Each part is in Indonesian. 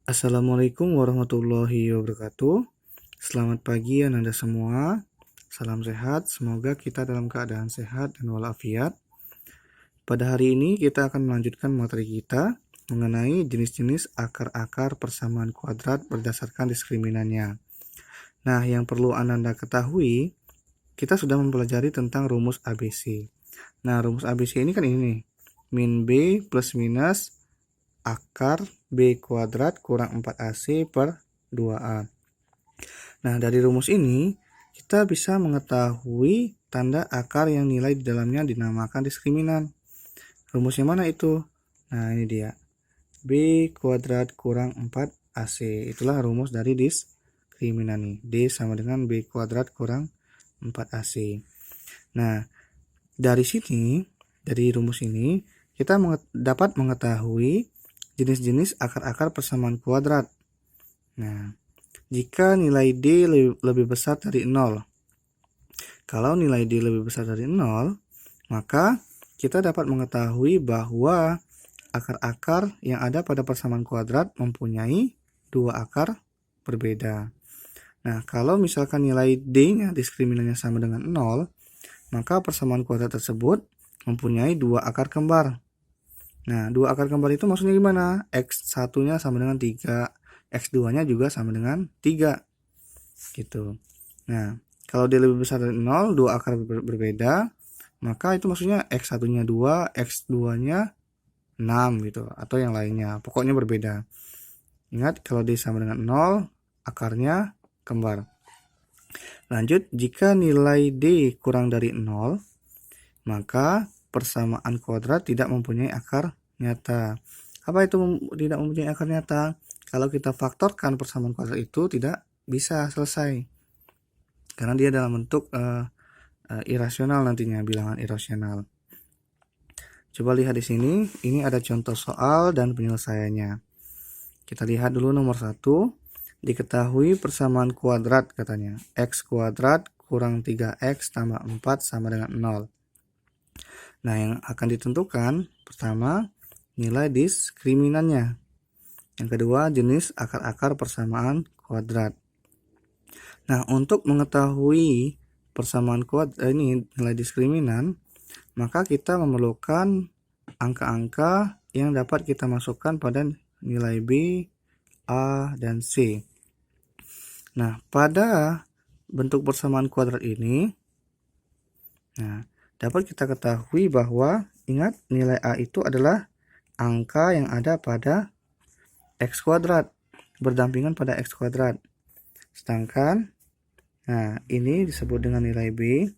Assalamualaikum warahmatullahi wabarakatuh. Selamat pagi Anda semua. Salam sehat, semoga kita dalam keadaan sehat dan walafiat. Pada hari ini kita akan melanjutkan materi kita mengenai jenis-jenis akar-akar persamaan kuadrat berdasarkan diskriminannya. Nah, yang perlu Anda ketahui, kita sudah mempelajari tentang rumus ABC. Nah, rumus ABC ini kan ini nih, min B plus minus akar B kuadrat kurang 4AC per 2A. Nah, dari rumus ini, kita bisa mengetahui tanda akar yang nilai di dalamnya dinamakan diskriminan. Rumusnya mana itu? Nah, ini dia. B kuadrat kurang 4AC. Itulah rumus dari diskriminan nih. D sama dengan B kuadrat kurang 4AC. Nah, dari sini, dari rumus ini, kita dapat mengetahui jenis-jenis akar-akar persamaan kuadrat. Nah, jika nilai D lebih besar dari 0. Kalau nilai D lebih besar dari 0, maka kita dapat mengetahui bahwa akar-akar yang ada pada persamaan kuadrat mempunyai dua akar berbeda. Nah, kalau misalkan nilai D-nya diskriminan sama dengan 0, maka persamaan kuadrat tersebut mempunyai dua akar kembar. Nah, dua akar kembar itu maksudnya gimana? X1-nya sama dengan 3, X2-nya juga sama dengan 3. Gitu. Nah, kalau dia lebih besar dari 0, dua akar berbeda, maka itu maksudnya X1-nya 2, X2-nya 6 gitu, atau yang lainnya. Pokoknya berbeda. Ingat, kalau dia sama dengan 0, akarnya kembar. Lanjut, jika nilai D kurang dari 0, maka persamaan kuadrat tidak mempunyai akar nyata. Apa itu tidak mempunyai akar nyata? Kalau kita faktorkan persamaan kuadrat itu tidak bisa selesai. Karena dia dalam bentuk irasional nantinya, bilangan irasional. Coba lihat di sini, ini ada contoh soal dan penyelesaiannya. Kita lihat dulu nomor 1. Diketahui persamaan kuadrat katanya. X kuadrat kurang 3X tambah 4 sama dengan 0. Nah, yang akan ditentukan pertama nilai diskriminannya. Yang kedua jenis akar-akar persamaan kuadrat. Nah, untuk mengetahui persamaan kuadrat ini nilai diskriminan, maka kita memerlukan angka-angka yang dapat kita masukkan pada nilai B, A, dan C. Nah, pada bentuk persamaan kuadrat ini, dapat kita ketahui bahwa ingat nilai A itu adalah angka yang ada pada X kuadrat, berdampingan pada X kuadrat. Sedangkan, ini disebut dengan nilai B,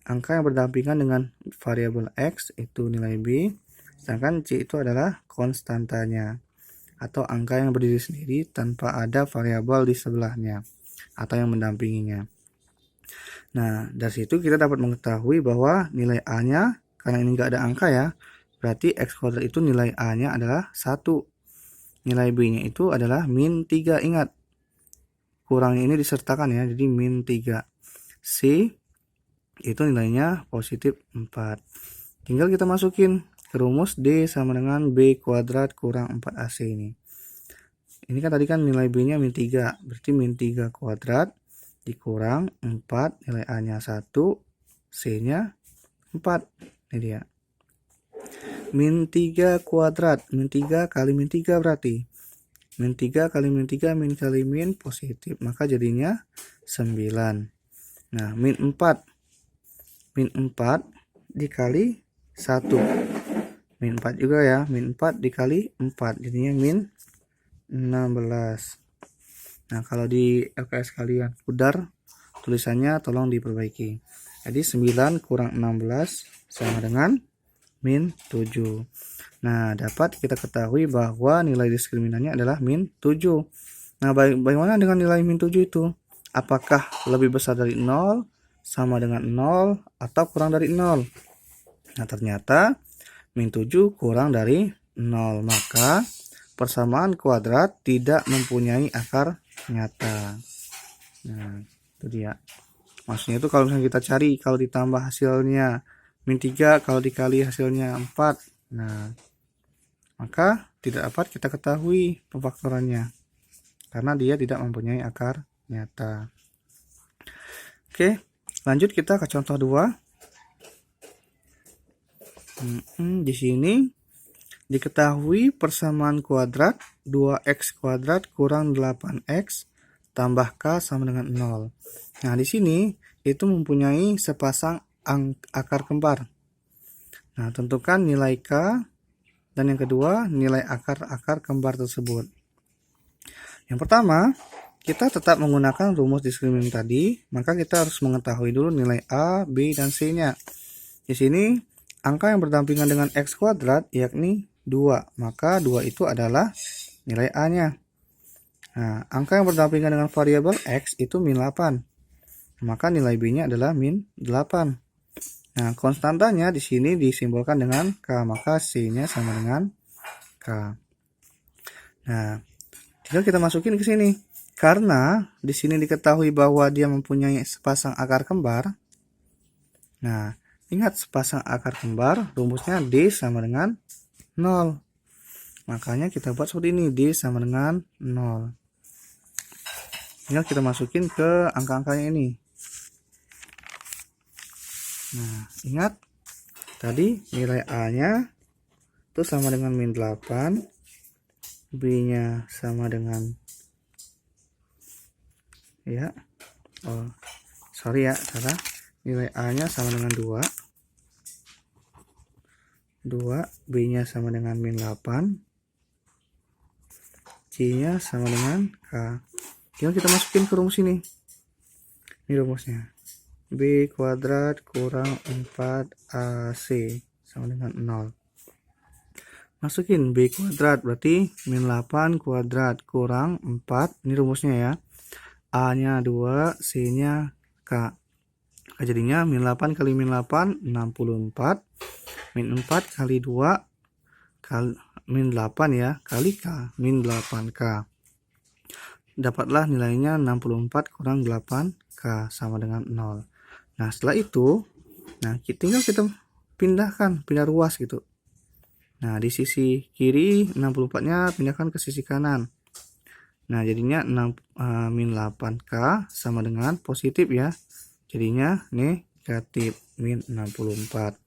angka yang berdampingan dengan variabel X itu nilai B, sedangkan C itu adalah konstantanya, atau angka yang berdiri sendiri tanpa ada variabel di sebelahnya, atau yang mendampinginya. Nah, dari situ kita dapat mengetahui bahwa nilai A-nya, karena ini nggak ada angka ya, berarti X kuadrat itu nilai A-nya adalah 1. Nilai B-nya itu adalah min 3. Ingat, kurangnya ini disertakan ya, jadi min 3. C itu nilainya positif 4. Tinggal kita masukin ke rumus D sama dengan B kuadrat kurang 4AC ini. Ini kan tadi kan nilai B-nya min 3, berarti min 3 kuadrat dikurang 4, nilai A-nya 1, C-nya 4. Ini dia. Min 3 kuadrat, min 3 kali min 3 berarti. Min 3 kali min 3, min kali min positif, maka jadinya 9. Nah, min 4. Min 4 dikali 1. Min 4 juga ya, min 4 dikali 4, jadinya min 16. Nah, kalau di LKS kalian pudar tulisannya tolong diperbaiki. Jadi 9 kurang 16 sama dengan min 7. Nah, dapat kita ketahui bahwa nilai diskriminannya adalah min 7. Nah, bagaimana dengan nilai min 7 itu? Apakah lebih besar dari 0, sama dengan 0, atau kurang dari 0? Nah, ternyata min 7 kurang dari 0. Maka persamaan kuadrat tidak mempunyai akar nyata. Nah, itu dia. Maksudnya itu kalau misalnya kita cari, kalau ditambah hasilnya min 3, kalau dikali hasilnya 4. Nah, maka tidak dapat kita ketahui pemfaktorannya. karena dia tidak mempunyai akar nyata. Oke, lanjut kita ke contoh 2. Di sini diketahui persamaan kuadrat 2x kuadrat kurang 8x tambah k sama dengan 0. Nah, di sini itu mempunyai sepasang akar kembar. Nah, tentukan nilai k dan yang kedua nilai akar-akar kembar tersebut. Yang pertama, kita tetap menggunakan rumus diskrimin tadi, maka kita harus mengetahui dulu nilai a, b, dan c-nya. Di sini angka yang berdampingan dengan x kuadrat yakni 2, maka 2 itu adalah nilai a-nya. Nah, angka yang berdampingan dengan variabel x itu min 8, maka nilai b-nya adalah min 8. Nah, konstantanya di sini disimbolkan dengan k, maka c-nya sama dengan k. Nah, tinggal kita masukin ke sini. Karena di sini diketahui bahwa dia mempunyai sepasang akar kembar. Nah, ingat sepasang akar kembar rumusnya D sama dengan 0. Makanya kita buat seperti ini, D sama dengan 0. Tinggal kita masukin ke angka-angkanya ini. Nah, ingat tadi nilai A-nya itu sama dengan min 8, B-nya sama dengan salah. Nilai A-nya sama dengan 2, B-nya sama dengan min 8, C-nya sama dengan K. Tinggal kita masukin ke rumus ini. Ini rumusnya. B kuadrat kurang 4AC sama dengan 0. Masukin B kuadrat berarti min 8 kuadrat kurang 4. Ini rumusnya ya. A-nya 2, C-nya K. Jadinya min 8 kali min 8 64. Min 4 kali 2 kali min 8 ya, kali K, min 8K. Dapatlah nilainya 64 kurang 8K sama dengan 0. Nah, setelah itu, tinggal kita pindah ruas gitu. Nah, di sisi kiri 64-nya pindahkan ke sisi kanan. Nah, jadinya min 8K sama dengan positif ya. Jadinya negatif min 64.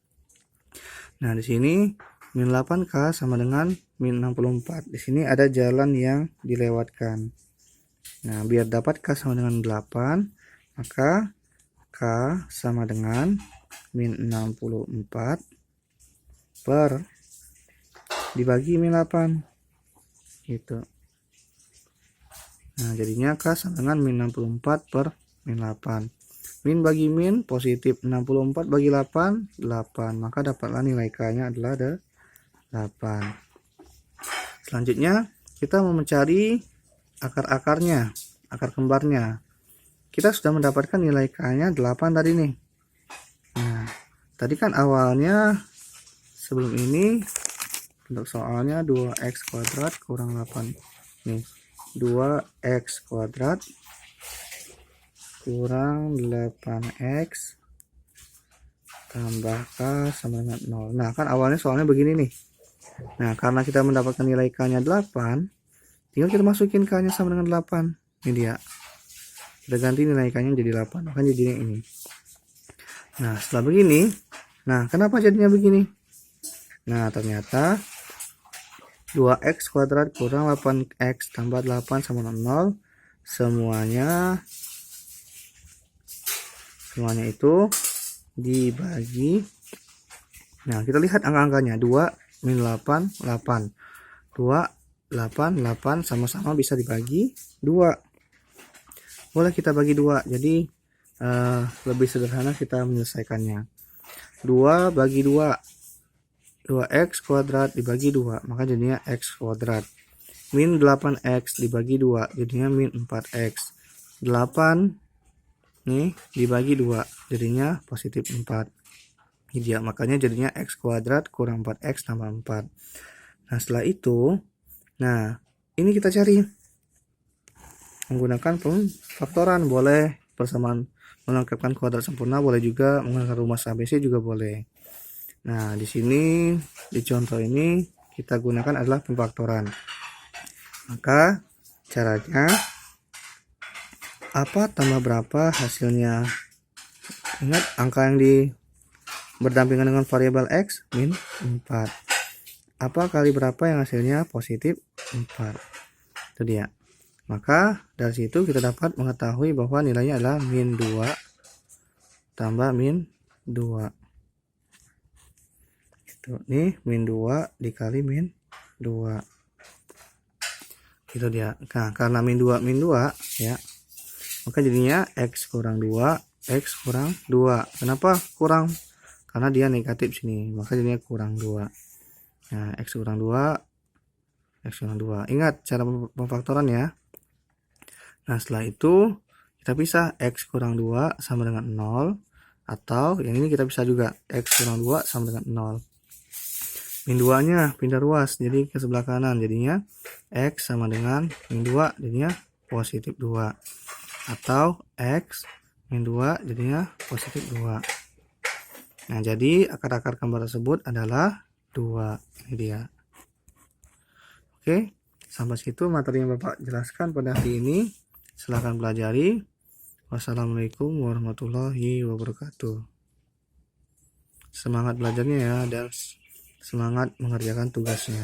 Nah, di sini min 8K sama dengan min 64. Di sini ada jalan yang dilewatkan. Nah, biar dapat K sama dengan 8, maka K sama dengan min 64 per dibagi min 8 gitu. Nah, jadinya K sama dengan min 64 per min 8. Min bagi min positif, 64 bagi 8 8, maka dapatlah nilai K nya adalah 8. Selanjutnya kita mau mencari akar-akarnya, akar kembarnya. Kita sudah mendapatkan nilai K-nya 8 tadi nih. Nah, tadi kan awalnya sebelum ini untuk soalnya 2x kuadrat kurang 8. Nih, 2x kuadrat kurang 8x tambah K sama dengan 0. Nah, kan awalnya soalnya begini nih. Nah, karena kita mendapatkan nilai K-nya 8, tinggal kita masukin K-nya sama dengan 8. Ini dia. Kita ganti nilai K-nya jadi 8, maka jadinya ini. Nah, setelah begini, kenapa jadinya begini? Nah, ternyata 2x kuadrat kurang 8x tambah 8 sama dengan 0, semuanya itu dibagi. Nah, kita lihat angka-angkanya. 2 min 8 8. 2 8 8 sama-sama bisa dibagi 2. Boleh kita bagi 2, jadi lebih sederhana kita menyelesaikannya. 2 bagi 2, 2x kuadrat dibagi 2, maka jadinya x kuadrat. Min 8x dibagi 2, jadinya min 4x. 8 nih dibagi 2, jadinya positif 4. Iya, makanya jadinya x kuadrat kurang 4x tambah 4. Nah, setelah itu, ini kita cari menggunakan pemfaktoran. Boleh persamaan melengkapkan kuadrat sempurna, boleh juga menggunakan rumus ABC juga boleh. Nah, di sini di contoh ini kita gunakan adalah pemfaktoran. Maka Caranya, apa tambah berapa hasilnya? Ingat, angka yang berdampingan dengan variabel X, min 4. Apa kali berapa yang hasilnya positif 4? Itu dia. Maka dari situ kita dapat mengetahui bahwa nilainya adalah min 2 tambah min 2. Itu nih, min 2 dikali min 2. Itu dia. Nah, karena min 2 ya, maka jadinya X kurang 2, X kurang 2. Kenapa kurang? Karena dia negatif sini, maka jadinya kurang 2. Nah, X kurang 2, X kurang 2. Ingat cara pemfaktoran ya. Nah, setelah itu kita pisah, X kurang 2 sama dengan 0. Atau yang ini kita bisa juga, X kurang 2 sama dengan 0. Min 2-nya pindah ruas, jadi ke sebelah kanan. Jadinya X sama dengan min 2, jadinya positif 2. Atau X min 2, jadinya positif 2. Nah, jadi akar-akar kembar tersebut adalah 2. Ini dia. Oke, sampai situ materi yang Bapak jelaskan pada hari ini. Silahkan pelajari. Wassalamualaikum warahmatullahi wabarakatuh. Semangat belajarnya ya, dan semangat mengerjakan tugasnya.